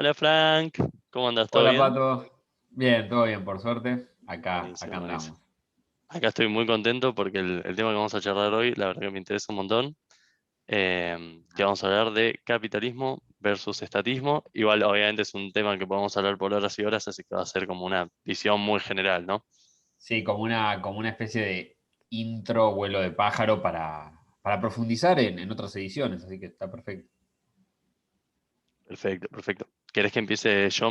Hola Frank, ¿cómo andas? ¿Todo Hola bien? Pato, bien, todo bien por suerte. Acá Buenísimo, buenísimo. andamos. Acá estoy muy contento porque el tema que vamos a charlar hoy, la verdad que me interesa un montón. Que vamos a hablar de capitalismo versus estatismo. Igual, obviamente, es un tema que podemos hablar por horas y horas, así que va a ser como una visión muy general, ¿no? Sí, como una especie de intro, vuelo de pájaro para profundizar en otras ediciones, así que está perfecto. Perfecto, perfecto. ¿Querés que empiece yo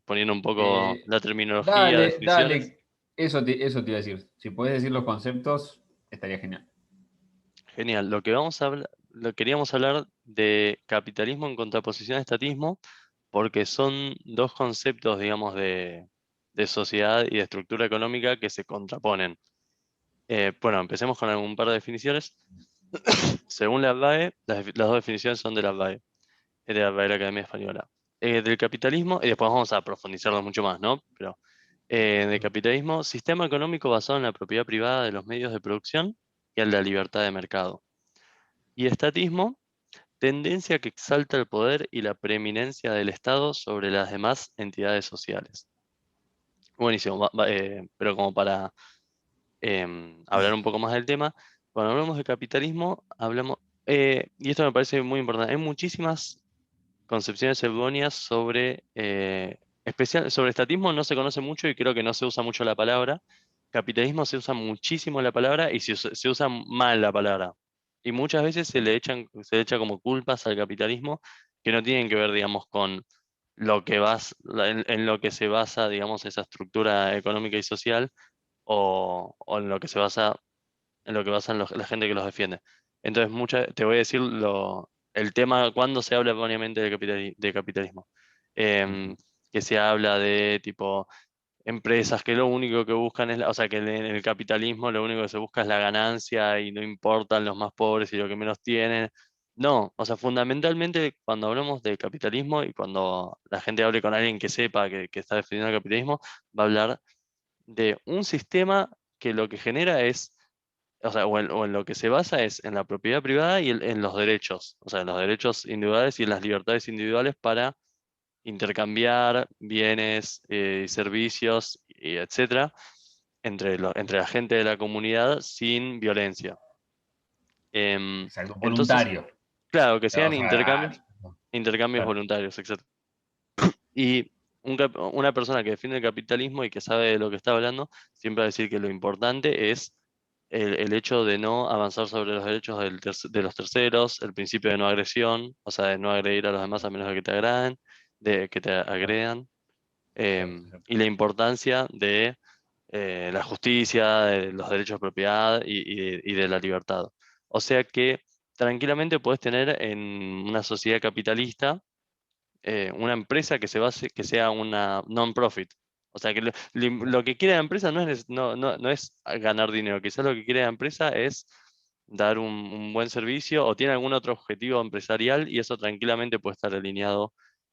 poniendo un poco Eh, la terminología, dale, definiciones? dale, eso te iba a decir. Si puedes decir los conceptos, estaría genial. Genial. Lo que vamos a hablar, lo queríamos hablar de capitalismo en contraposición a estatismo, porque son dos conceptos, digamos, de sociedad y de estructura económica que se contraponen. Bueno, empecemos con un par de definiciones. Según la RAE, las dos definiciones son de la RAE, de la Real Academia Española. Del capitalismo, y después vamos a profundizarlo mucho más, ¿no? Pero del capitalismo, sistema económico basado en la propiedad privada de los medios de producción y en la libertad de mercado. Y estatismo, tendencia que exalta el poder y la preeminencia del Estado sobre las demás entidades sociales. Buenísimo, pero como para hablar un poco más del tema, cuando hablamos de capitalismo, y esto me parece muy importante, hay muchísimas concepciones erróneas sobre estatismo no se conoce mucho y creo que no se usa mucho la palabra. Capitalismo se usa muchísimo la palabra y se usa mal la palabra. Y muchas veces se le echa como culpas al capitalismo que no tienen que ver, digamos, con en lo que se basa, digamos, esa estructura económica y social o en lo que se basa, en lo que basan la gente que los defiende. Entonces, te voy a decir el tema cuando se habla erróneamente de capitalismo. Ujú. Em, que se habla de tipo empresas que lo único que buscan es, o sea, que en el capitalismo lo único que se busca es la ganancia y no importan los más pobres y los que menos tienen. No, o sea, fundamentalmente cuando hablamos de capitalismo y cuando la gente hable con alguien que sepa que está defendiendo el capitalismo, va a hablar de un sistema que lo que genera es, o sea, o en lo que se basa es en la propiedad privada y en los derechos, o sea, en los derechos individuales y en las libertades individuales para intercambiar bienes y servicios, y etcétera, entre la gente de la comunidad sin violencia. Exacto, Entonces, voluntario. claro, que O sean sea, intercambios claro. voluntarios, etc. Y una persona que defiende el capitalismo y que sabe de lo que está hablando, siempre va a decir que lo importante es el hecho de no avanzar sobre los derechos de los terceros, el principio de no agresión, o sea, de no agredir a los demás a menos de que te agraden, de que te Exacto, agredan, exacto, exacto. y la importancia de la justicia, de los derechos de propiedad y de la libertad. O sea que tranquilamente puedes tener en una sociedad capitalista una empresa que sea una non-profit. O sea, que lo que quiere la empresa no es ganar dinero, quizás lo que quiere la empresa es dar un buen servicio o tiene algún otro objetivo empresarial y eso tranquilamente puede estar alineado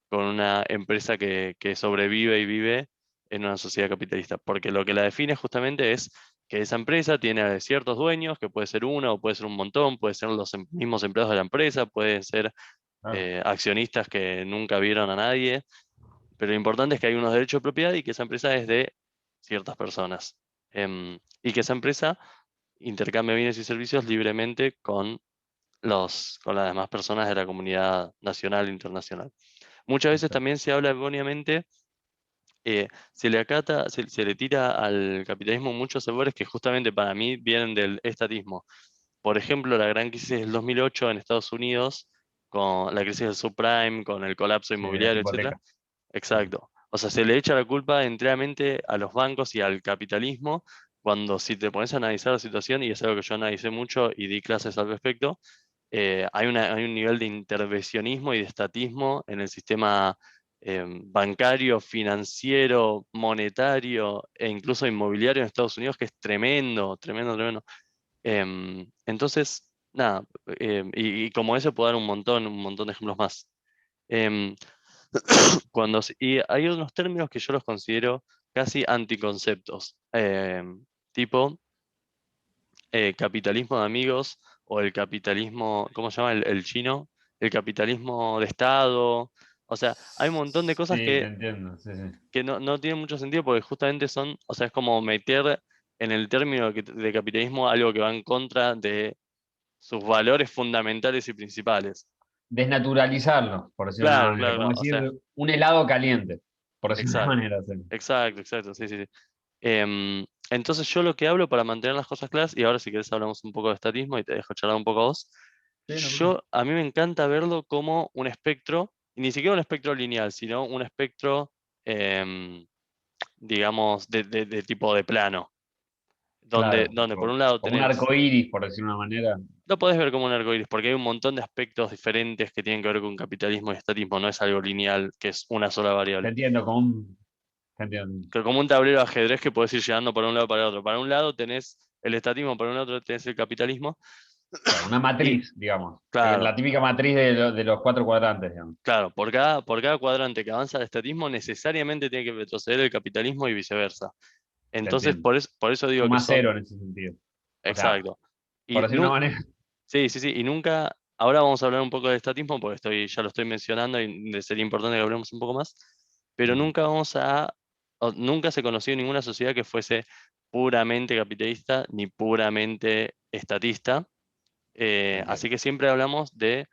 con una empresa que sobrevive y vive en una sociedad capitalista. Porque lo que la define justamente es que esa empresa tiene ciertos dueños, que puede ser uno o puede ser un montón, puede ser los mismos empleados de la empresa, puede ser Claro. accionistas que nunca vieron a nadie, pero lo importante es que hay unos derechos de propiedad y que esa empresa es de ciertas personas. Y que esa empresa intercambia bienes y servicios libremente con las demás personas de la comunidad nacional e internacional. Muchas veces Exacto. también se habla erróneamente, se le tira al capitalismo muchos sabores que justamente para mí vienen del estatismo. Por ejemplo, la gran crisis del 2008 en Estados Unidos, con la crisis del subprime, con el colapso Sí, de las inmobiliario, etcétera. hipotecas. Sí. Exacto. O sea, se le echa la culpa enteramente a los bancos y al capitalismo, cuando si te pones a analizar la situación, y es algo que yo analicé mucho y di clases al respecto, hay un nivel de intervencionismo y de estatismo en el sistema bancario, financiero, monetario e incluso inmobiliario en Estados Unidos que es tremendo, tremendo, tremendo. Entonces, nada, y como eso puedo dar un montón de ejemplos más. Em, y hay unos términos que yo los considero casi anticonceptos, tipo capitalismo de amigos o el capitalismo, ¿cómo se llama el chino? El capitalismo de Estado. O sea, hay un montón de cosas Sí, te entiendo. Sí, sí. que no tienen mucho sentido porque justamente son, o sea, es como meter en el término de capitalismo algo que va en contra de sus valores fundamentales y principales. Desnaturalizarlo, por decirlo de una Claro, manera. claro, Como claro. O decir sea, un helado caliente, por decirlo de una exacto, manera. Sí, exacto, exacto, sí, sí, sí. Entonces yo lo que hablo para mantener las cosas claras, y ahora si querés hablamos un poco de estatismo y te dejo charlar un poco a vos, sí, no pasa. a mí me encanta verlo como un espectro, y ni siquiera un espectro lineal, sino un espectro, em, digamos, de tipo de plano, Claro, donde por un lado como un tenés, arco iris, por decirlo de una manera. lo podés ver como un arcoíris, porque hay un montón de aspectos diferentes que tienen que ver con capitalismo y estatismo, no es algo lineal, que es una sola Te variable. entiendo, como un. Te entiendo. Que como un tablero de ajedrez que podés ir llegando para un lado para el otro. Para un lado tenés el estatismo, para un lado tenés el capitalismo. Claro, una Y matriz, digamos. claro, La típica matriz de los cuatro cuadrantes, digamos. claro, por cada cuadrante que avanza el estatismo, necesariamente tiene que retroceder el capitalismo y viceversa. Te Entonces, entiendo. por eso digo que Suma son, cero en ese sentido. O sea, exacto. por Y decirlo de una manera. sí, sí, sí, y nunca, ahora vamos a hablar un poco de estatismo porque ya lo estoy mencionando y sería importante que hablemos un poco más, pero Ujú. nunca se conoció ninguna sociedad que fuese puramente capitalista ni puramente estatista. Así Entiendo. que siempre hablamos de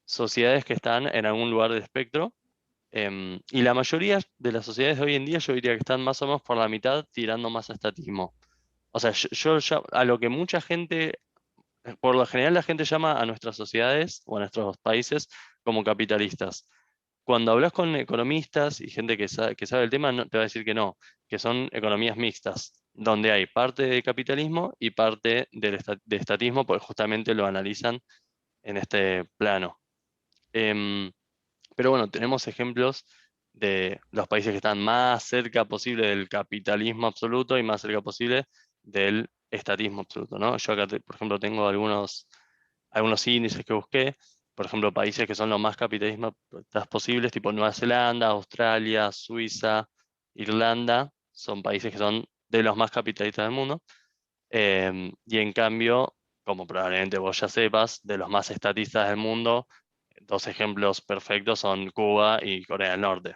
sociedades que están en algún lugar del espectro. Y la mayoría de las sociedades de hoy en día yo diría que están más o menos por la mitad tirando más a estatismo. O sea, a lo que mucha gente, por lo general la gente llama a nuestras sociedades o a nuestros países como capitalistas. Cuando hablas con economistas y gente que sabe el tema, te va a decir que no, que son economías mixtas, donde hay parte de capitalismo y parte de estatismo, porque justamente lo analizan en este plano. Em, pero bueno, tenemos ejemplos de los países que están más cerca posible del capitalismo absoluto y más cerca posible del estatismo absoluto, ¿no? Yo acá, por ejemplo, tengo algunos índices que busqué, por ejemplo, países que son los más capitalistas posibles, tipo Nueva Zelanda, Australia, Suiza, Irlanda, son países que son de los más capitalistas del mundo. Y en cambio, como probablemente vos ya sepas, de los más estatistas del mundo, dos ejemplos perfectos son Cuba y Corea del Norte.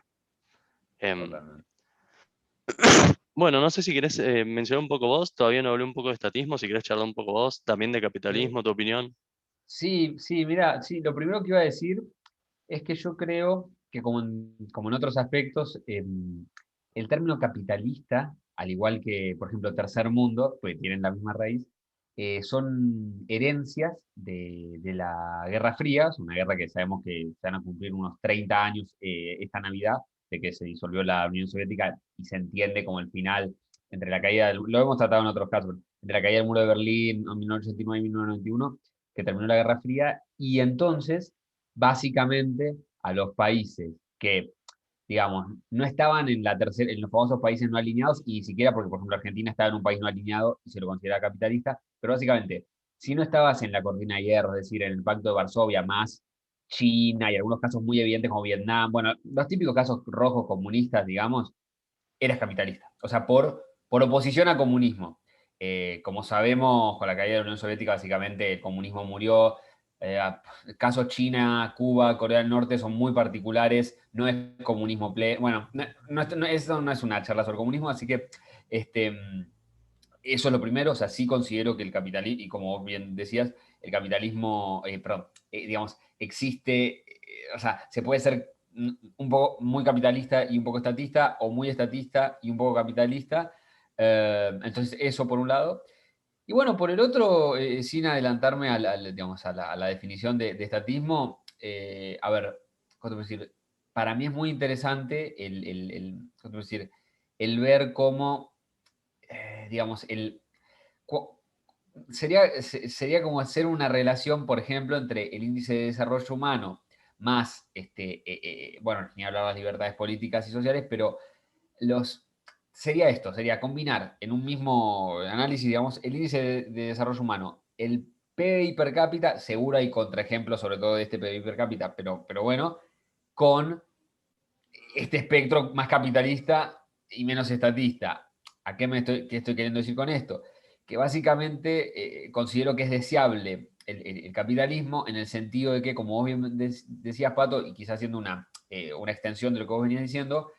Em, Totalmente. bueno, no sé si querés mencionar un poco vos, todavía no hablé un poco de estatismo, si querés charlar un poco vos, también de Eh, capitalismo, tu opinión. sí, sí, mira, sí, lo primero que iba a decir es que yo creo que como en otros aspectos, el término capitalista, al igual que, por ejemplo, tercer mundo, pues tienen la misma raíz, son herencias de la Guerra Fría, es una guerra que sabemos que se van a cumplir unos 30 años esta Navidad, de que se disolvió la Unión Soviética y se entiende como el final entre la caída lo hemos tratado en otros casos, entre la caída del muro de Berlín en 1989 y 1991, que terminó la Guerra Fría, y entonces básicamente a los países que, digamos, no estaban en en los famosos países no alineados, y ni siquiera porque, por ejemplo, Argentina estaba en un país no alineado y se lo considera capitalista, pero básicamente, si no estabas en la cortina de hierro, es decir, en el Pacto de Varsovia, más China y algunos casos muy evidentes como Vietnam, bueno, los típicos casos rojos comunistas, digamos, eras capitalista. O sea, por oposición a comunismo. Como sabemos, con la caída de la Unión Soviética, básicamente el comunismo murió. Casos China, Cuba, Corea del Norte son muy particulares. No es comunismo pleno. Bueno, eso no es una charla sobre comunismo, así que este, eso es lo primero. O sea, sí considero que el capitalismo, y como vos bien decías, el capitalismo, perdón, digamos, existe, o sea, se puede ser un poco muy capitalista y un poco estatista, o muy estatista y un poco capitalista. Entonces, eso por un lado. Y bueno, por el otro, sin adelantarme digamos, a la definición de estatismo, a ver, ¿cómo te puedo decir? Para mí es muy interesante ¿cómo te puedo decir? El ver cómo, digamos, cu- sería como hacer una relación, por ejemplo, entre el índice de desarrollo humano más, bueno, ni hablar de las libertades políticas y sociales, pero los, sería combinar en un mismo análisis, digamos, el índice de desarrollo humano, el PBI per cápita, seguro hay contraejemplos sobre todo de este PBI per cápita, pero bueno, con este espectro más capitalista y menos estatista. ¿Qué estoy queriendo decir con esto? Que básicamente considero que es deseable el capitalismo en el sentido de que, como vos bien decías, Pato, y quizás haciendo una una extensión de lo que vos venías diciendo,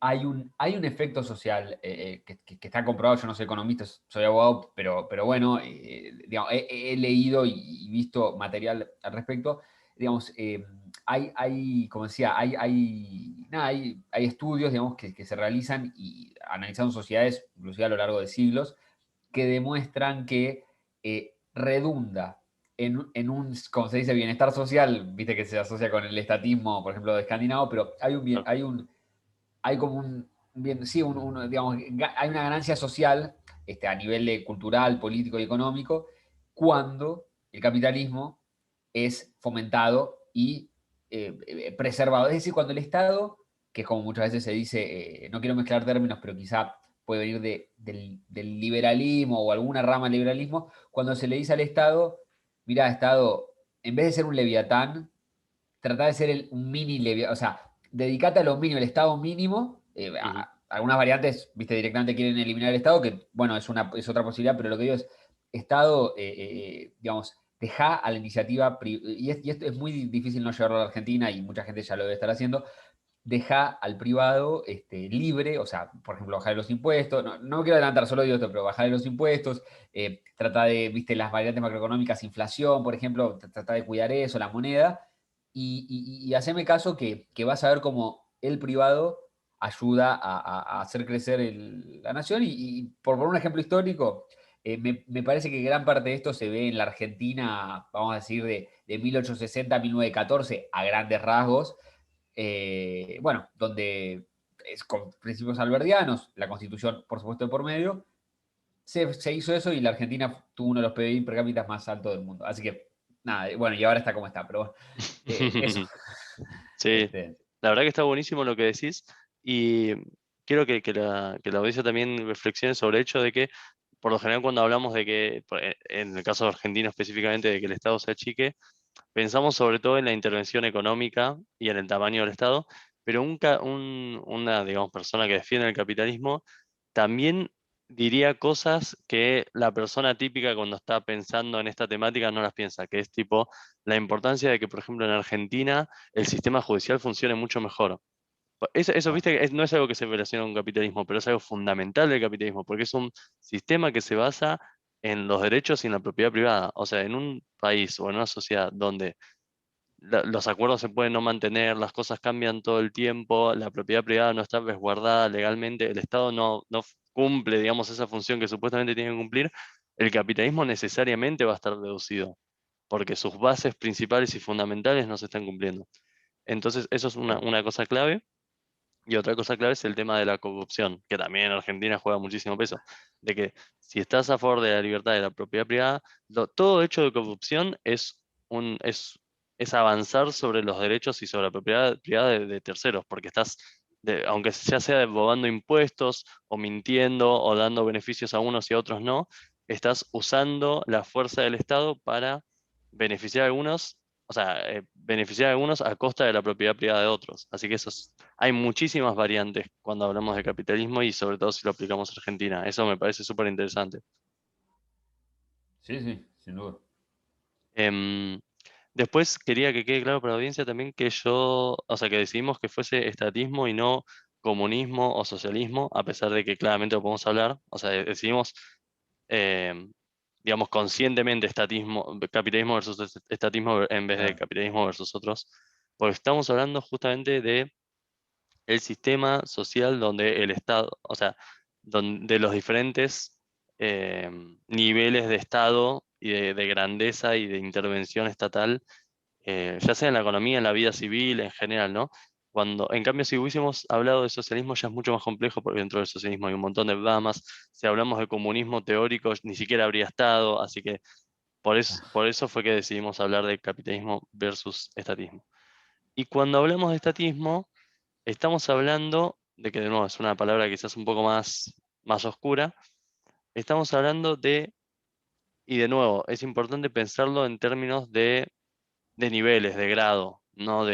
hay un efecto social que está comprobado. Yo no soy economista, soy abogado, pero bueno, digamos, he leído y visto material al respecto. Digamos, como decía, hay estudios, digamos, que se realizan y analizando sociedades, inclusive a lo largo de siglos, que demuestran que redunda como se dice, bienestar social. Viste que se asocia con el estatismo, por ejemplo, de escandinavo, pero Claro. hay como bien, sí, digamos, hay una ganancia social a nivel cultural, político y económico cuando el capitalismo es fomentado y preservado. Es decir, cuando el Estado, que como muchas veces se dice, no quiero mezclar términos, pero quizá puede venir del liberalismo o alguna rama del liberalismo, cuando se le dice al Estado, mira, Estado, en vez de ser un leviatán, trata de ser un mini leviatán, o sea, dedicate a lo mínimo, el Estado mínimo. Ujú. Algunas variantes, viste, directamente quieren eliminar el Estado, que bueno, es otra posibilidad, pero lo que digo es, Estado, digamos, deja a la iniciativa, y esto es muy difícil no llevarlo a la Argentina, y mucha gente ya lo debe estar haciendo, deja al privado libre, o sea, por ejemplo, bajar los impuestos, no me quiero adelantar, solo digo esto, pero bajar los impuestos, trata de, viste, las variantes macroeconómicas, inflación, por ejemplo, trata de cuidar eso, la moneda, y haceme caso que vas a ver cómo el privado ayuda a hacer crecer la nación, y por poner un ejemplo histórico, me parece que gran parte de esto se ve en la Argentina, vamos a decir, de 1860 a 1914, a grandes rasgos, bueno, donde es con principios alberdianos, la constitución, por supuesto, de por medio, se hizo eso y la Argentina tuvo uno de los PBI per cápita más altos del mundo. Así que, nada, bueno, y ahora está como está, pero bueno, eso. Sí, Este, la verdad que está buenísimo lo que decís y quiero que la audiencia también reflexione sobre el hecho de que, por lo general, cuando hablamos de que, en el caso argentino específicamente, de que el Estado se achique, pensamos sobre todo en la intervención económica y en el tamaño del Estado, pero una, digamos, persona que defiende el capitalismo también diría cosas que la persona típica cuando está pensando en esta temática no las piensa, que es tipo la importancia de que, por ejemplo, en Argentina el sistema judicial funcione mucho mejor. Eso, bueno, viste, que no es algo que se relaciona con capitalismo, pero es algo fundamental del capitalismo, porque es un sistema que se basa en los derechos y en la propiedad privada. O sea, en un país o en una sociedad donde los acuerdos se pueden no mantener, las cosas cambian todo el tiempo, la propiedad privada no está resguardada legalmente, el Estado no cumple, digamos, esa función que supuestamente tiene que cumplir, el capitalismo necesariamente va a estar reducido, porque sus bases principales y fundamentales no se están cumpliendo. Entonces, eso es sí, una cosa clave. Y otra cosa clave es el tema de la corrupción, que también en Argentina juega muchísimo peso, de que si estás a favor de la libertad de la propiedad privada, todo hecho de corrupción es avanzar sobre los derechos y sobre la propiedad privada de terceros, porque estás, aunque ya sea robando impuestos o mintiendo o dando beneficios a unos y a otros no, estás usando la fuerza del Estado para beneficiar a algunos, o sea, beneficiar a algunos a costa de la propiedad privada de otros. Así que hay muchísimas variantes cuando hablamos de capitalismo y sobre todo si lo aplicamos a Argentina. Eso me parece súper interesante. sí, sí, sin duda. Em, Después quería que quede claro para la audiencia también que o sea, que decidimos que fuese estatismo y no comunismo o socialismo, a pesar de que claramente lo podemos hablar. O sea, decidimos, em, digamos, conscientemente capitalismo versus estatismo en vez de Claro, capitalismo versus otros, porque estamos hablando justamente de el sistema social donde el Estado, o sea, de los diferentes eh, niveles de Estado y de grandeza y de intervención estatal, ya sea en la economía, en la vida civil, en general, ¿no? En cambio, si hubiésemos hablado de socialismo, ya es mucho más complejo porque dentro del socialismo hay un montón de ramas. Si hablamos de comunismo teórico, ni siquiera habría Estado, así que por eso fue que decidimos hablar de capitalismo versus estatismo. Y cuando hablamos de estatismo, estamos hablando de que, de nuevo, es una palabra quizás un poco más oscura. Estamos hablando y de nuevo, es importante pensarlo en términos de niveles, de grado, claro,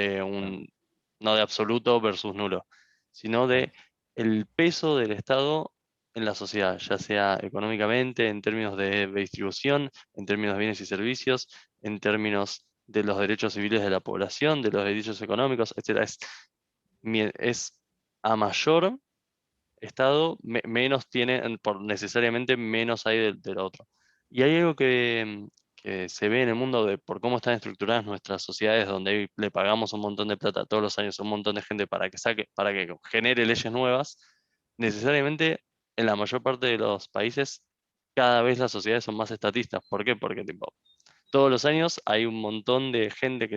no de absoluto versus nulo, sino claro. de el peso del Estado en la sociedad, ya sea económicamente, en términos de distribución, en términos de bienes y servicios, en términos de los derechos civiles de la población, de los derechos económicos, etcétera. Es a mayor Estado, menos tiene, por necesariamente menos hay del otro. Y hay algo que se ve en el mundo por cómo están estructuradas nuestras sociedades, donde le pagamos un montón de plata todos los años a un montón de gente para que genere leyes nuevas, necesariamente en la mayor parte de los países cada vez las sociedades son más estatistas. ¿Por qué? Porque tipo, todos los años hay un montón de gente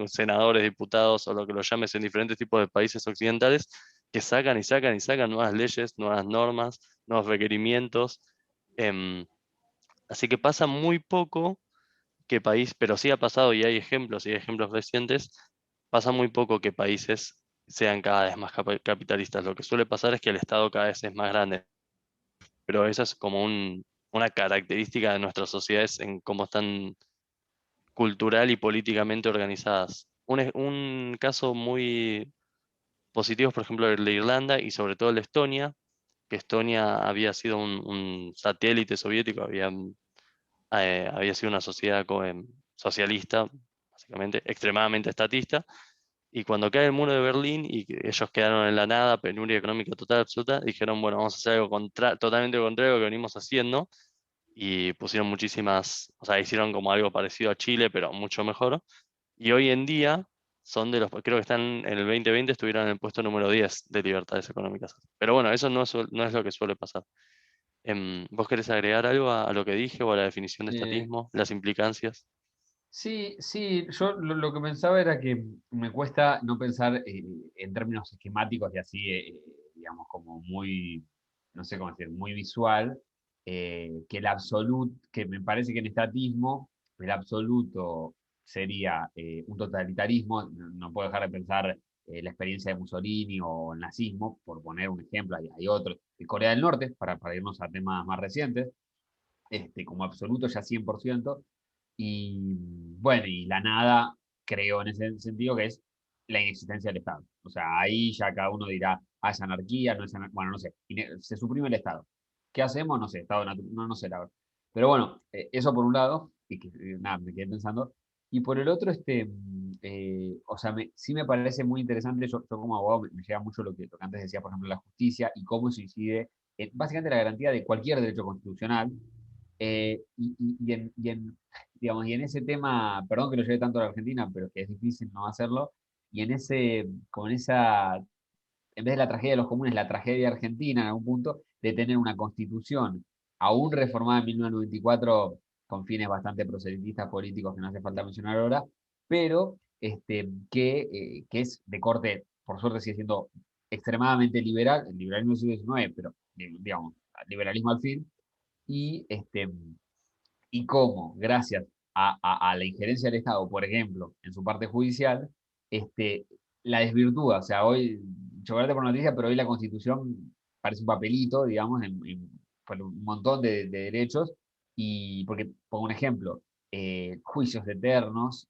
senadores, diputados o lo que lo llames en diferentes tipos de países occidentales, que sacan y sacan y sacan nuevas leyes, nuevas normas, nuevos requerimientos. em, Así que pasa muy poco que país, pero sí ha pasado y hay ejemplos recientes, pasa muy poco que países sean cada vez más capitalistas. Lo que suele pasar es que el Estado cada vez es más grande, pero esa es como una característica de nuestras sociedades en cómo están cultural y políticamente organizadas. Un caso muy positivo es, por ejemplo, el de Irlanda y sobre todo el de Estonia, que Estonia había sido un satélite soviético, había sido una sociedad socialista, básicamente, extremadamente estatista, y cuando cae el muro de Berlín y que ellos quedaron en la nada, penuria económica total, absoluta, dijeron, bueno, vamos a hacer algo totalmente contrario a lo que venimos haciendo, y pusieron muchísimas, o sea, hicieron como algo parecido a Chile, pero mucho mejor. Y hoy en día son creo que están en el 2020, estuvieron en el puesto número 10 de libertades económicas. Pero bueno, eso no es lo que suele pasar. ¿Vos querés agregar algo a lo que dije o a la definición de Eh, estatismo, las implicancias? Sí, sí, yo lo que pensaba era que me cuesta no pensar en términos esquemáticos y así, digamos, como muy, no sé cómo decir, muy visual, que el absoluto, que me parece que en estatismo el absoluto sería un totalitarismo, no puedo dejar de pensar la experiencia de Mussolini o el nazismo, por poner un ejemplo, hay otros, de Corea del Norte, para irnos a temas más recientes, como absoluto ya 100%. Y bueno, y la nada, creo en ese sentido que es la inexistencia del Estado. O sea, ahí ya cada uno dirá, ah, es anarquía, no es anarquía, bueno, no sé, se suprime el Estado. ¿Qué hacemos? No sé, Estado no, no sé la verdad. Pero bueno, eso por un lado, y que nada, me quedé pensando. Y por el otro, o sea, sí me parece muy interesante, yo como abogado me llega mucho lo que antes decía, por ejemplo, la justicia y cómo se incide en básicamente la garantía de cualquier derecho constitucional, digamos, y en ese tema, perdón que lo lleve tanto a la Argentina, pero que es difícil no hacerlo, y en ese, como en esa, en vez de la tragedia de los comunes, la tragedia argentina en algún punto, de tener una constitución aún reformada en 1994 con fines bastante proselitistas políticos que no hace falta mencionar ahora, pero que es de corte, por suerte sigue siendo extremadamente liberal, el liberalismo del siglo XIX, pero digamos, liberalismo al fin, y, y cómo, gracias a la injerencia del Estado, por ejemplo, en su parte judicial, este, la desvirtúa. O sea, hoy, chocolate por noticia, pero hoy la Constitución parece un papelito, digamos, por un montón de derechos. Y porque, pongo un ejemplo, juicios eternos,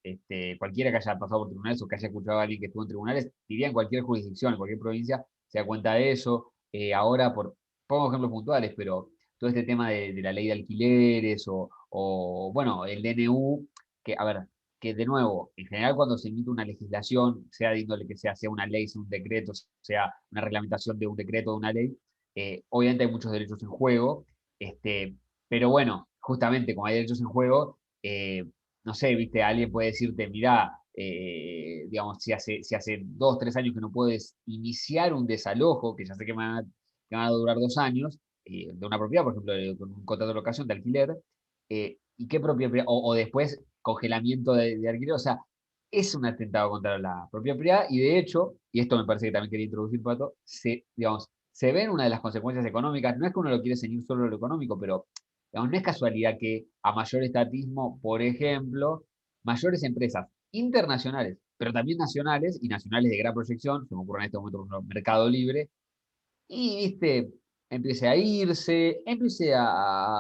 cualquiera que haya pasado por tribunales o que haya escuchado a alguien que estuvo en tribunales, diría en cualquier jurisdicción, en cualquier provincia, se da cuenta de eso. Ahora, pongo ejemplos puntuales, pero todo este tema de la ley de alquileres bueno, el DNU, que, a ver, que de nuevo, en general cuando se emite una legislación, sea de índole que sea una ley, sea un decreto, sea una reglamentación de un decreto o de una ley, obviamente hay muchos derechos en juego, pero bueno, justamente como hay derechos en juego, no sé, viste, alguien puede decirte, mirá, digamos, si hace 2, 3 años que no puedes iniciar un desalojo, que ya sé que van a durar 2 años, de una propiedad, por ejemplo, con un contrato de locación de alquiler, y qué propiedad, o después congelamiento de alquiler, o sea, es un atentado contra la propia propiedad y de hecho, y esto me parece que también quería introducir, Pato, digamos, se ven una de las consecuencias económicas, no es que uno lo quiere ceñir solo lo económico, pero digamos, no es casualidad que a mayor estatismo, por ejemplo, mayores empresas internacionales, pero también nacionales y nacionales de gran proyección, se me ocurre en este momento, por ejemplo, Mercado Libre, y, viste, empiece a irse, empiece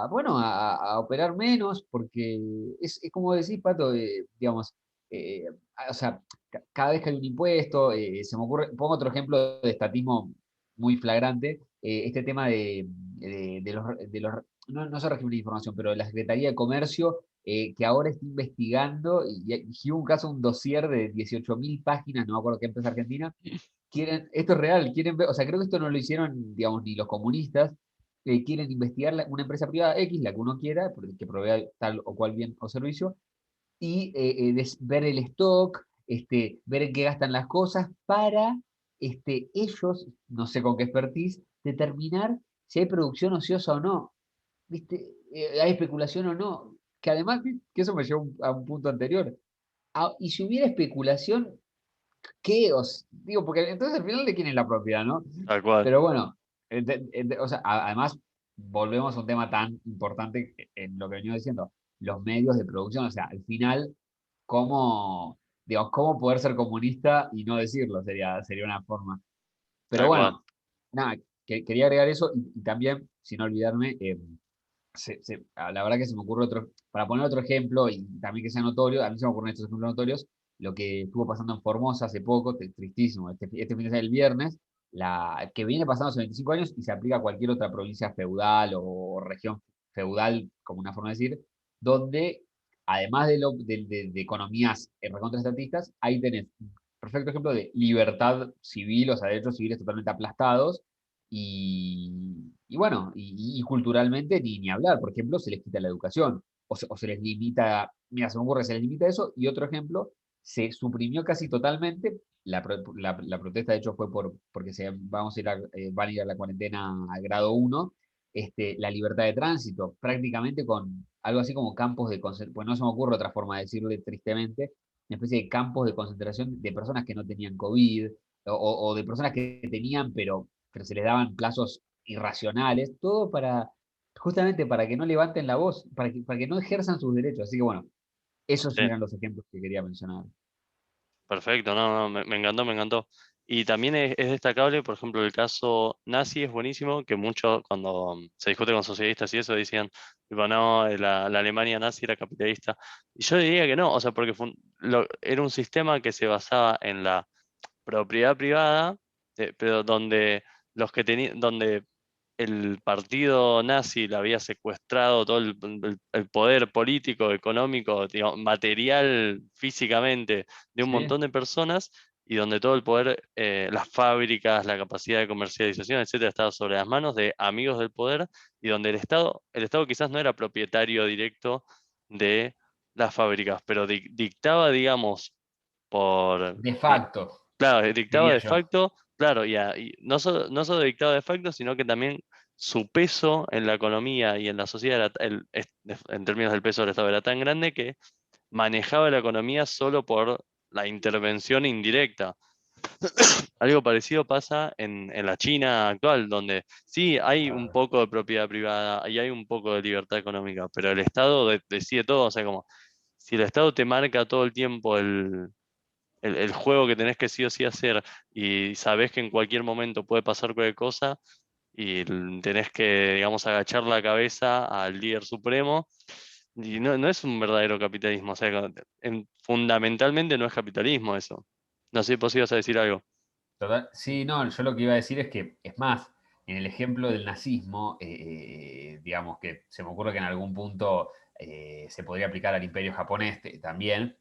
bueno, a operar menos, porque es como decís, Pato, digamos, eh, o sea, cada vez que hay un impuesto, se me ocurre, pongo otro ejemplo de estatismo muy flagrante, este tema de los, no, no sé régimen de información, pero de la Secretaría de Comercio que ahora está investigando, y hubo un caso, un dossier de 18.000 páginas, no me acuerdo qué empresa argentina, esto es real, quieren ver, o sea, creo que esto no lo hicieron, digamos, ni los comunistas, quieren investigar una empresa privada X, la que uno quiera, que provea tal o cual bien o servicio, y ver el stock, ver en qué gastan las cosas para ellos, no sé con qué expertise, determinar si hay producción ociosa o no, ¿viste? Hay especulación o no. Que además, que eso me lleva a un punto anterior. Y si hubiera especulación, ¿qué os? Digo, porque entonces al final de quién es la propiedad, ¿no? Tal cual. Pero bueno, o sea, además volvemos a un tema tan importante en lo que venía diciendo, los medios de producción, o sea, al final, cómo, digamos, cómo poder ser comunista y no decirlo, sería una forma. Pero Tal cual. bueno, nada, quería agregar eso y también, sin olvidarme, la verdad que se me ocurre para poner otro ejemplo y también que sea notorio, a mí se me ocurren estos ejemplos notorios, lo que estuvo pasando en Formosa hace poco, tristísimo, este fin de semana, el viernes, que viene pasando hace 25 años y se aplica a cualquier otra provincia feudal o región feudal, como una forma de decir, donde además de economías recontraestatistas, ahí tenés un perfecto ejemplo de libertad civil, o sea, derechos civiles totalmente aplastados, y bueno, y culturalmente ni hablar. Por ejemplo, se les quita la educación o se les limita, mira, se me ocurre, se les limita eso. Y otro ejemplo, se suprimió casi totalmente. La protesta, de hecho, fue porque van a ir a la cuarentena a grado 1, la libertad de tránsito, prácticamente con algo así como campos de concentración, pues no se me ocurre otra forma de decirle tristemente, una especie de campos de concentración de personas que no tenían COVID o de personas que tenían, pero se les daban plazos irracionales, todo justamente para que no levanten la voz, para que no ejerzan sus derechos. Así que bueno, esos Sí. eran los ejemplos que quería mencionar. Perfecto, no, no, me encantó, me encantó. Y también es destacable, por ejemplo, el caso nazi es buenísimo, que muchos, cuando se discute con socialistas y eso, decían, tipo, no, la Alemania nazi era capitalista. Y yo diría que no, o sea, porque era un sistema que se basaba en la propiedad privada, pero donde los que tenían, donde el partido nazi le había secuestrado todo el poder político, económico, digamos, material, físicamente, de un ¿Sí? montón de personas, y donde todo el poder, las fábricas, la capacidad de comercialización, etcétera, estaba sobre las manos de amigos del poder, y donde el Estado quizás no era propietario directo de las fábricas, pero dictaba, digamos, por, De facto, claro, dictado diría de yo. facto, claro, y no solo dictado de facto, sino que también su peso en la economía y en la sociedad, en términos del peso del Estado, era tan grande que manejaba la economía solo por la intervención indirecta. Algo parecido pasa en la China actual, donde sí hay un poco de propiedad privada y hay un poco de libertad económica, pero el Estado decide todo, o sea, como si el Estado te marca todo el tiempo el juego que tenés que sí o sí hacer y sabés que en cualquier momento puede pasar cualquier cosa y tenés que, digamos, agachar la cabeza al líder supremo. Y no es un verdadero capitalismo, o sea, fundamentalmente no es capitalismo eso. No sé, vos ibas a decir algo. Sí, no, yo lo que iba a decir es que, es más, en el ejemplo del nazismo, digamos que se me ocurre que en algún punto se podría aplicar al imperio japonés también.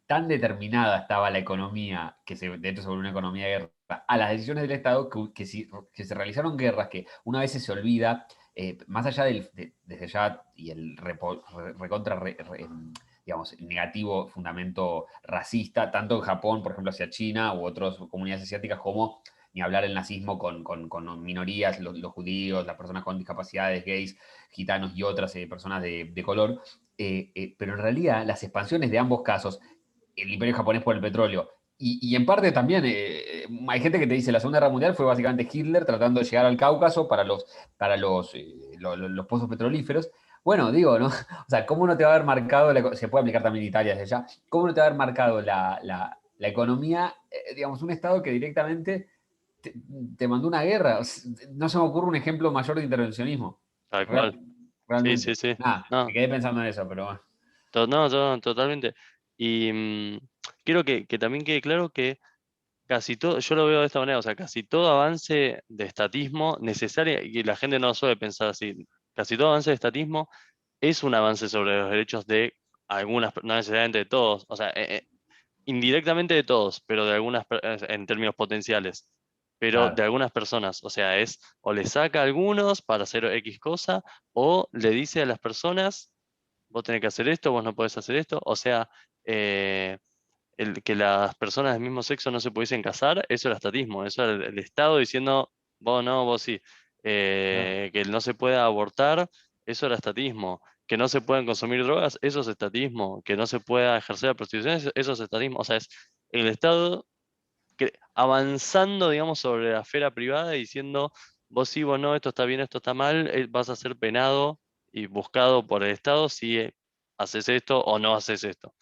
Tan determinada estaba la economía, de hecho se volvió una economía de guerra, a las decisiones del Estado, que se realizaron guerras que una vez se olvida, más allá desde ya y el recontra digamos, negativo fundamento racista, tanto en Japón, por ejemplo, hacia China u otras comunidades asiáticas, como ni hablar el nazismo con minorías, los judíos, las personas con discapacidades, gays, gitanos y otras personas de color. Pero en realidad las expansiones de ambos casos, el imperio japonés por el petróleo, y en parte también hay gente que te dice la Segunda Guerra Mundial fue básicamente Hitler tratando de llegar al Cáucaso para los pozos petrolíferos. Bueno, digo, ¿no? O sea, ¿cómo no te va a haber marcado, se puede aplicar también en Italia desde ya, cómo no te va a haber marcado la economía, digamos, un Estado que directamente te, te mandó una guerra? No se me ocurre un ejemplo mayor de intervencionismo. Tal cual. Real- Sí, sí, realmente. sí. Nada, me No, quedé pensando en eso, pero bueno. no, totalmente. Y quiero que también quede claro que casi todo, yo lo veo de esta manera, o sea, casi todo avance de estatismo necesario, y la gente no suele pensar así, casi todo avance de estatismo es un avance sobre los derechos de algunas, no necesariamente de todos, o sea, indirectamente de todos, pero de algunas, en términos potenciales, pero de Claro, algunas personas, o sea, es o le saca a algunos para hacer X cosa, o le dice a las personas, vos tenés que hacer esto, vos no podés hacer esto, o sea, eh, que las personas del mismo sexo no se pudiesen casar, eso era estatismo, eso era el Estado diciendo, vos no, vos sí. claro. Que no se pueda abortar, eso era estatismo. Que no se puedan consumir drogas, eso es estatismo. Que no se pueda ejercer la prostitución, eso es estatismo. O sea, es el Estado avanzando, digamos, sobre la esfera privada y diciendo, vos sí, vos no, esto está bien, esto está mal, vas a ser penado y buscado por el Estado si haces esto o no haces esto.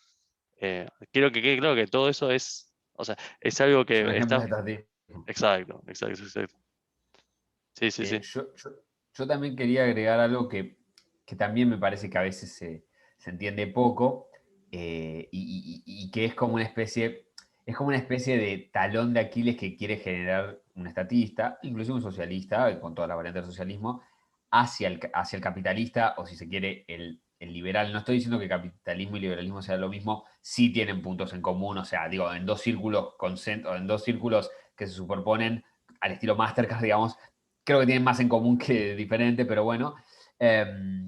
Quiero que quede claro que todo eso es, o sea, es algo Es un que ejemplo está, de estatismo. exacto, exacto, exacto. Sí, sí, Eh, sí, yo, yo- yo también quería agregar algo que también me parece que a veces se entiende poco, y que es como una especie de talón de Aquiles que quiere generar un estatista, inclusive un socialista, con toda la variante del socialismo, hacia el capitalista, o si se quiere, el liberal. No estoy diciendo que capitalismo y liberalismo sea lo mismo, sí tienen puntos en común, o sea, digo, en dos círculos o en dos círculos que se superponen al estilo Mastercard, digamos, creo que tienen más en común que diferente, pero bueno,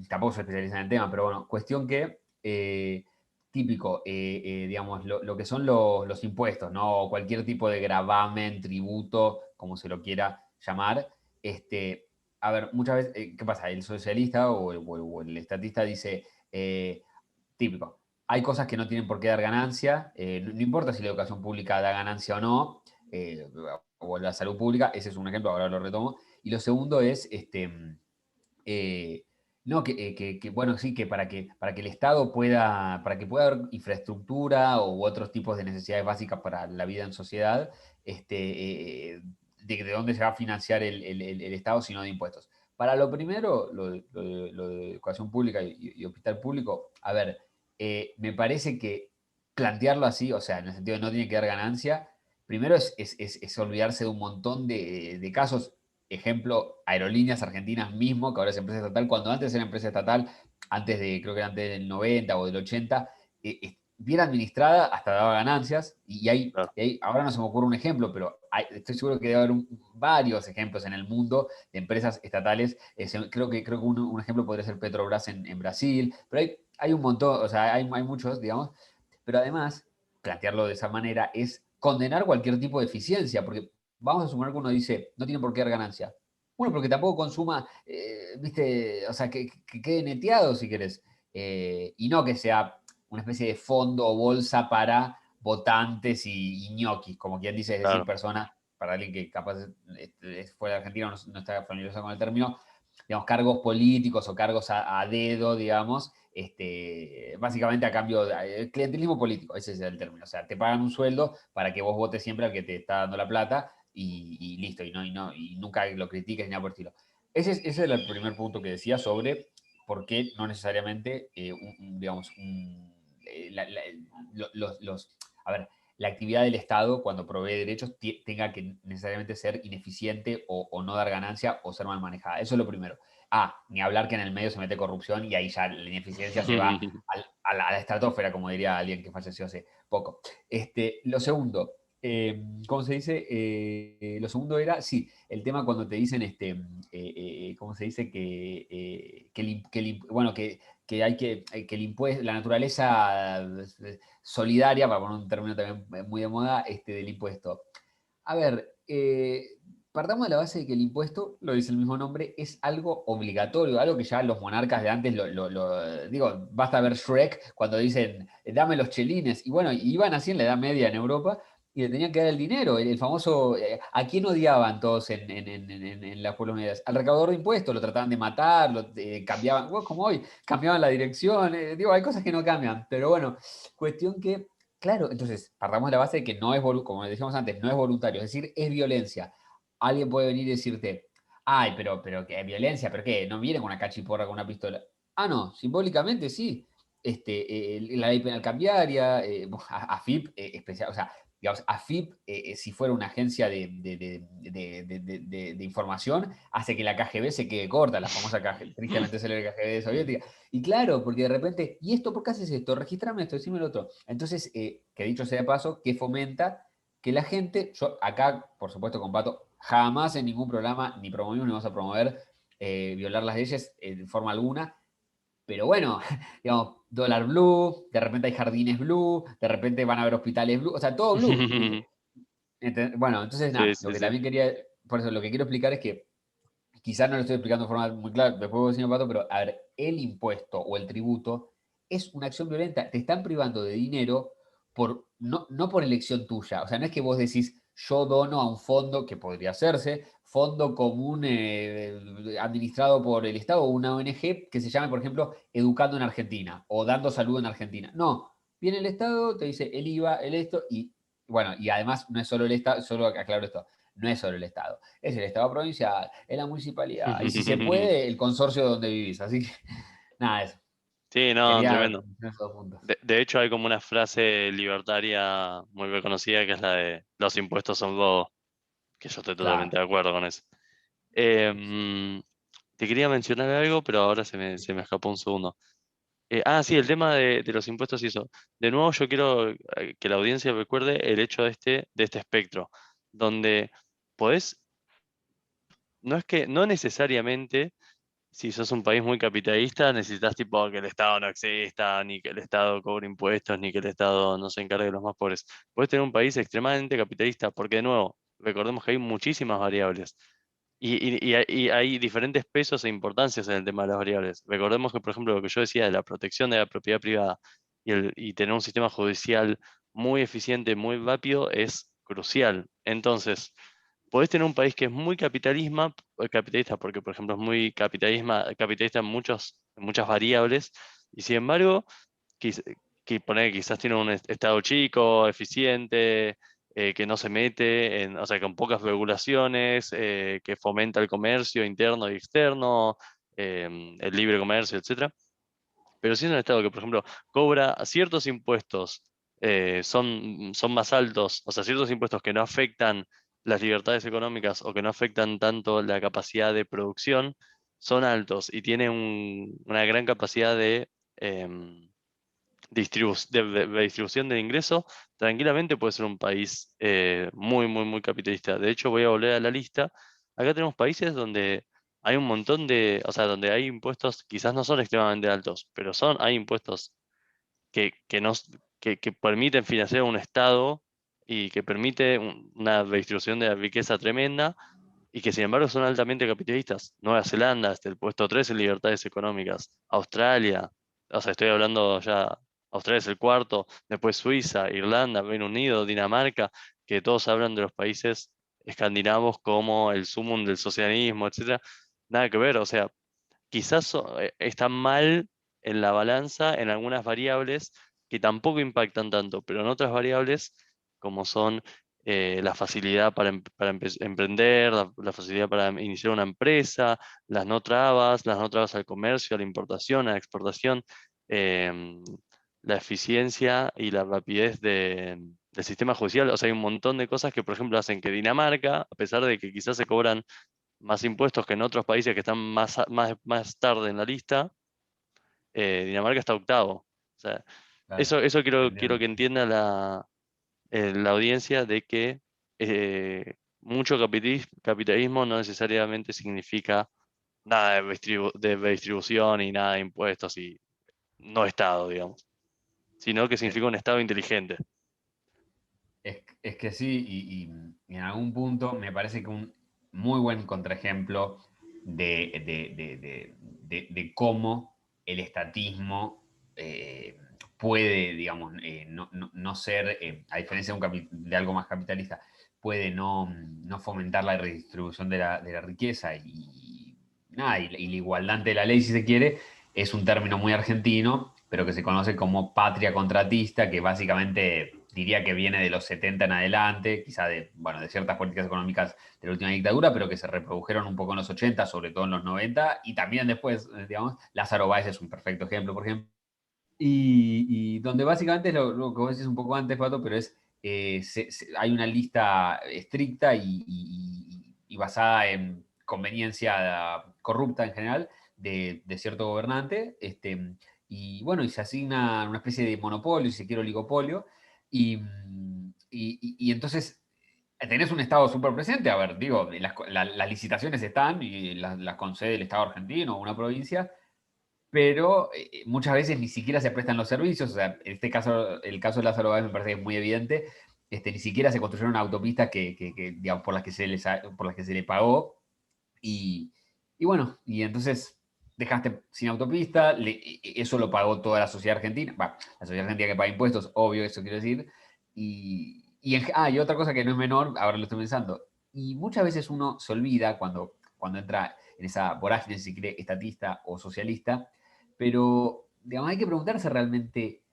tampoco se especializan en el tema, pero bueno, cuestión que, típico, digamos, lo que son los impuestos, ¿no? O cualquier tipo de gravamen, tributo, como se lo quiera llamar, este, a ver, muchas veces, ¿qué pasa? El socialista o el estatista dice, típico, hay cosas que no tienen por qué dar ganancia, no importa si la educación pública da ganancia o no, eh, o la salud pública, ese es un ejemplo, ahora lo retomo, y lo segundo es, no, bueno, sí, que para que el Estado para que pueda haber infraestructura u otros tipos de necesidades básicas para la vida en sociedad, de dónde se va a financiar el Estado si no de impuestos. Para lo primero, lo de educación pública y hospital público, a ver, me parece que plantearlo así, o sea, en el sentido de no tiene que dar ganancia, primero es olvidarse de un montón de casos. Ejemplo, Aerolíneas Argentinas mismo, que ahora es empresa estatal, cuando antes era empresa estatal, creo que antes del 90 o del 80, bien administrada, hasta daba ganancias, claro, ahora no se me ocurre un ejemplo, pero estoy seguro que debe haber varios ejemplos en el mundo de empresas estatales. Creo que un ejemplo podría ser Petrobras en Brasil, pero hay un montón, o sea, hay muchos, digamos, pero además, plantearlo de esa manera es condenar cualquier tipo de eficiencia, porque vamos a suponer que uno dice, no tiene por qué dar ganancia. Bueno, porque tampoco consuma, viste, o sea, que quede neteado si querés. Y no que sea una especie de fondo o bolsa para votantes y ñoquis, como quien dice, es decir, claro, personas, para alguien que capaz es fuera de Argentina no está familiarizado con el término, digamos, cargos políticos o cargos a dedo, digamos, básicamente a cambio de clientelismo político, ese es el término. O sea, te pagan un sueldo para que vos votes siempre al que te está dando la plata y listo, y nunca lo critiques ni nada por el estilo. Ese era el primer punto que decía sobre por qué no necesariamente, digamos, a ver, la actividad del Estado cuando provee derechos tenga que necesariamente ser ineficiente o no dar ganancia o ser mal manejada. Eso es lo primero. Ni hablar que en el medio se mete corrupción y ahí ya la ineficiencia se va a la estratosfera, como diría alguien que falleció hace poco. Lo segundo, ¿cómo se dice? Lo segundo era, sí, el tema cuando te dicen, ¿cómo se dice? Bueno, que hay que el impuesto, la naturaleza solidaria, para poner un término también muy de moda, del impuesto. A ver, partamos de la base de que el impuesto, lo dice el mismo nombre, es algo obligatorio, algo que ya los monarcas de antes, digo, basta ver Shrek cuando dicen, dame los chelines, y bueno, iban así en la Edad Media en Europa, y le tenían que dar el dinero, el famoso, ¿a quién odiaban todos en las pueblos unidas? Al recaudador de impuestos, lo trataban de matar, cambiaban, bueno, como hoy, cambiaban la dirección, digo, hay cosas que no cambian, pero bueno, cuestión que claro, entonces partamos de la base de que no es, como decíamos antes, no es voluntario, es decir, es violencia. Alguien puede venir y decirte, ay, pero ¿qué violencia? ¿Pero qué? ¿No viene con una cachiporra, con una pistola? No, simbólicamente sí. La ley penal cambiaria, AFIP, especial, o sea, digamos, AFIP, si fuera una agencia de información, hace que la KGB se quede corta, la famosa tristemente célebre KGB soviética. Y claro, porque de repente, ¿y esto por qué haces esto? Registrame esto, decime lo otro. Entonces, que dicho sea de paso, que fomenta que la gente, yo acá, por supuesto, combato, jamás en ningún programa ni promovimos ni vamos a promover violar las leyes de forma alguna, pero bueno, digamos, dólar blue, de repente hay jardines blue, de repente van a haber hospitales blue, o sea, todo blue. Bueno, entonces Sí, nada, lo sí, que sí. también quería, por eso lo que quiero explicar es que quizás no lo estoy explicando de forma muy clara, después vos decís, Pato, pero a ver, el impuesto o el tributo es una acción violenta. Te están privando de dinero no por elección tuya. O sea, no es que vos decís, yo dono a un fondo, que podría hacerse, fondo común administrado por el Estado o una ONG que se llame, por ejemplo, Educando en Argentina o Dando Salud en Argentina. No, viene el Estado, te dice el IVA, el esto, y bueno, y además no es solo el Estado, solo aclaro esto, no es solo el Estado, es el Estado provincial, es la municipalidad, y si se puede, el consorcio donde vivís. Así que, nada, eso. Sí, no, Quería tremendo. mencionar esos dos puntos. De hecho, hay como una frase libertaria muy reconocida que es la de los impuestos son bobo, que yo estoy Claro. totalmente de acuerdo con eso. Em, Te quería mencionar algo, pero ahora se me escapó un segundo. Sí, el tema de los impuestos y eso. De nuevo, yo quiero que la audiencia recuerde el hecho de este espectro, donde podés, no es que, no necesariamente, si sos un país muy capitalista, necesitas tipo que el Estado no exista, ni que el Estado cobre impuestos, ni que el Estado no se encargue de los más pobres. Puedes tener un país extremadamente capitalista, porque de nuevo, recordemos que hay muchísimas variables. Y hay diferentes pesos e importancias en el tema de las variables. Recordemos que, por ejemplo, lo que yo decía de la protección de la propiedad privada y tener un sistema judicial muy eficiente, muy rápido, es crucial. Entonces, podés tener un país que es muy capitalista, porque, por ejemplo, es muy capitalista en muchas variables, y sin embargo, quiz- que quizás tiene un estado chico, eficiente, que no se mete o sea, con pocas regulaciones, que fomenta el comercio interno y externo, el libre comercio, etcétera. Pero si es un estado que, por ejemplo, cobra ciertos impuestos, son más altos, o sea, ciertos impuestos que no afectan las libertades económicas o que no afectan tanto la capacidad de producción, son altos y tiene una gran capacidad em, de distribución de ingresos, tranquilamente puede ser un país muy, muy, muy capitalista. De hecho, voy a volver a la lista. Acá tenemos países donde hay un montón o sea, donde hay impuestos, quizás no son extremadamente altos, pero hay impuestos que, no, que permiten financiar un Estado y que permite una redistribución de la riqueza tremenda y que sin embargo son altamente capitalistas. Nueva Zelanda, hasta el puesto 3 en libertades económicas. Australia, o sea, estoy hablando ya, Australia es el cuarto, después Suiza, Irlanda, Reino Unido, Dinamarca, que todos hablan de los países escandinavos como el sumum del socialismo, etcétera. Nada que ver, o sea, quizás están mal en la balanza en algunas variables que tampoco impactan tanto, pero en otras variables, como son la facilidad para emprender, la facilidad para iniciar una empresa, las no trabas al comercio, a la importación, a la exportación, em, la eficiencia y la rapidez del sistema judicial. O sea, hay un montón de cosas que, por ejemplo, hacen que Dinamarca, a pesar de que quizás se cobran más impuestos que en otros países que están más tarde en la lista, Dinamarca está octavo. O sea, Claro, eso quiero entiendo. que entienda la audiencia de que mucho capitalismo no necesariamente significa nada de redistribución y nada de impuestos y no Estado, digamos, sino que Es, significa un Estado inteligente. es que sí, y en algún punto me parece que un muy buen contraejemplo de cómo el estatismo puede, digamos, no ser, a diferencia de algo más capitalista, puede no fomentar la redistribución de la riqueza nada, y la igualdad ante la ley, si se quiere, es un término muy argentino, pero que se conoce como patria contratista, que básicamente diría que viene de los 70 en adelante, quizá bueno, de ciertas políticas económicas de la última dictadura, pero que se reprodujeron un poco en los 80, sobre todo en los 90, y también después, digamos, Lázaro Báez es un perfecto ejemplo, por ejemplo, y donde básicamente es lo que vos decís un poco antes, Pato, pero es hay una lista estricta y basada en conveniencia corrupta en general de cierto gobernante, y bueno, y se asigna una especie de monopolio, si se quiere oligopolio, y entonces tenés un Estado súper presente, a ver, digo, las licitaciones están y las concede el Estado argentino o una provincia, pero muchas veces ni siquiera se prestan los servicios. O sea, en este caso, el caso de Lázaro Báez me parece que es muy evidente. Ni siquiera se construyeron autopistas digamos, por las que por las que se le pagó. Y, y bueno, y entonces dejaste sin autopista, eso lo pagó toda la sociedad argentina, bah, la sociedad argentina que paga impuestos, obvio, eso quiero decir. Y otra cosa que no es menor, ahora lo estoy pensando, y muchas veces uno se olvida cuando entra en esa vorágine, si quiere, estatista o socialista, pero digamos, hay que preguntarse realmente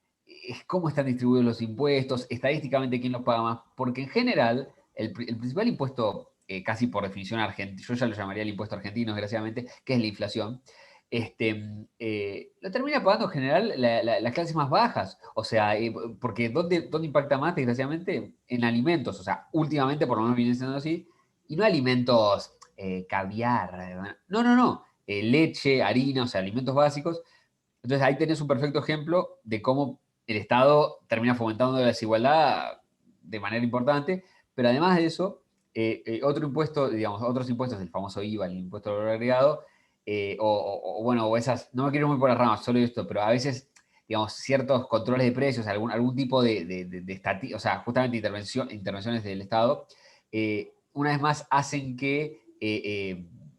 cómo están distribuidos los impuestos, estadísticamente quién los paga más, porque en general el principal impuesto, casi por definición argentino, yo ya lo llamaría el impuesto argentino, desgraciadamente, que es la inflación, lo termina pagando en general las clases más bajas. O sea, porque ¿dónde impacta más, desgraciadamente? En alimentos. O sea, últimamente por lo menos viene siendo así. Y no alimentos, caviar. No, no, no. Leche, harina, o sea, alimentos básicos. Entonces ahí tenés un perfecto ejemplo de cómo el Estado termina fomentando la desigualdad de manera importante, pero además de eso, otro impuesto, digamos, otros impuestos, el famoso IVA, el impuesto al valor agregado, bueno, o esas, no me quiero ir muy por las ramas, solo esto, pero a veces, digamos, ciertos controles de precios, algún tipo o sea, justamente intervenciones del Estado, una vez más hacen que,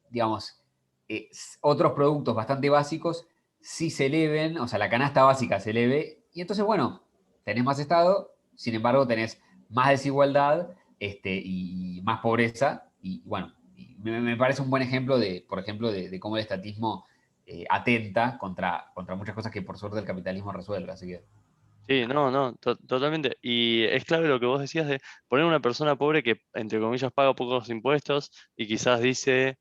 digamos, eh, otros productos bastante básicos sí se eleven, o sea, la canasta básica se eleve, y entonces, bueno, tenés más Estado, sin embargo, tenés más desigualdad, y más pobreza, y bueno, me parece un buen ejemplo por ejemplo, de cómo el estatismo atenta contra muchas cosas que por suerte el capitalismo resuelve, así que... Sí, no, no, totalmente. Y es clave lo que vos decías de poner una persona pobre que, entre comillas, paga pocos impuestos y quizás dice,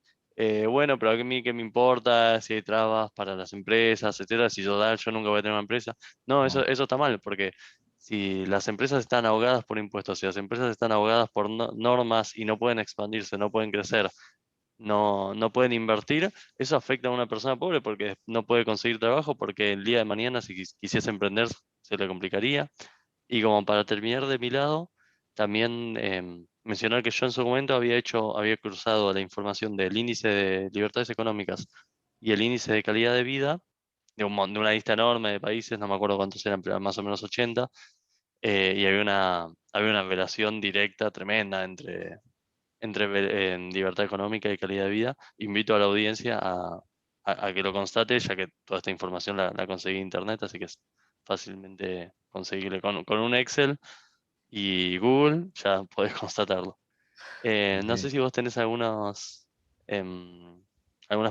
bueno, pero a mí qué me importa si hay trabas para las empresas, etcétera, si yo nunca voy a tener una empresa. No, Claro. eso está mal, porque si las empresas están ahogadas por impuestos, si las empresas están ahogadas por normas y no pueden expandirse, no pueden crecer, no pueden invertir, eso afecta a una persona pobre porque no puede conseguir trabajo, porque el día de mañana si quisiese emprender se le complicaría. Y como para terminar de mi lado, también mencionar que yo en su momento había cruzado la información del índice de libertades económicas y el índice de calidad de vida de una lista enorme de países, no me acuerdo cuántos eran, pero eran más o menos 80, y había una relación directa tremenda entre libertad económica y calidad de vida. Invito a la audiencia a que lo constate, ya que toda esta información la conseguí en internet, así que es fácilmente conseguible con un Excel y Google, ya podés constatarlo. No sé Ok. si vos tenés algunas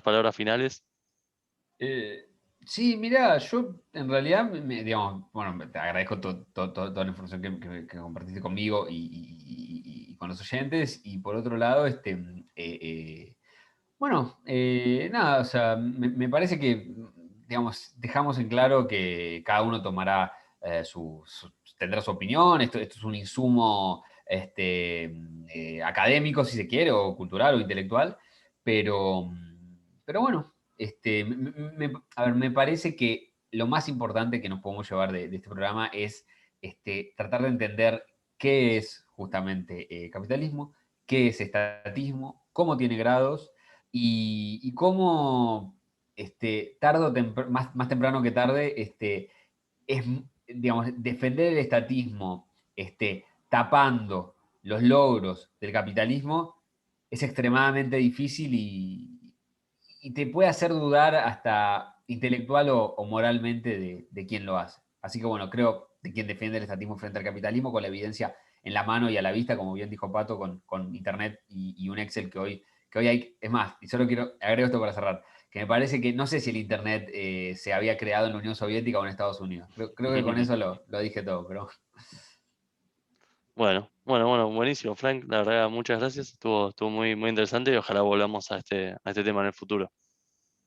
palabras finales. Eh, sí, mira, yo en realidad, digamos, bueno, te agradezco toda la información que compartiste conmigo y con los oyentes. Y por otro lado, bueno, nada, o sea, me parece que, digamos, dejamos en claro que cada uno tomará, tendrá su opinión. Esto es un insumo, académico, si se quiere, o cultural o intelectual, pero, pero bueno, a ver, me parece que lo más importante que nos podemos llevar de este programa es, tratar de entender qué es justamente, capitalismo, qué es estatismo, cómo tiene grados y cómo, más temprano que tarde, es, digamos, defender el estatismo, tapando los logros del capitalismo, es extremadamente difícil y te puede hacer dudar hasta intelectual o moralmente de quién lo hace. Así que bueno, creo de quien defiende el estatismo frente al capitalismo con la evidencia en la mano y a la vista, como bien dijo Pato, con Internet y un Excel que hoy hay. Es más, y solo agrego esto para cerrar, que me parece que no sé si el Internet, se había creado en la Unión Soviética o en Estados Unidos. Creo que con eso lo dije todo, pero Bueno, bueno, bueno, buenísimo, Frank. La verdad, muchas gracias. Estuvo muy, muy interesante y ojalá volvamos a este tema en el futuro.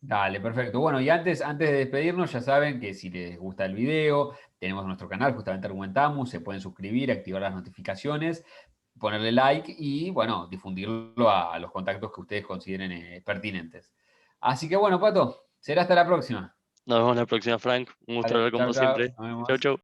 Dale, perfecto. Bueno, y antes de despedirnos, ya saben que si les gusta el video, tenemos nuestro canal, justamente Argumentamos, se pueden suscribir, activar las notificaciones, ponerle like y, bueno, difundirlo a los contactos que ustedes consideren pertinentes. Así que, bueno, Pato, será hasta la próxima. Nos vemos la próxima, Frank. Un gusto Vale, hablar con chao, vos chao. siempre. Nos Chau, vemos. chau.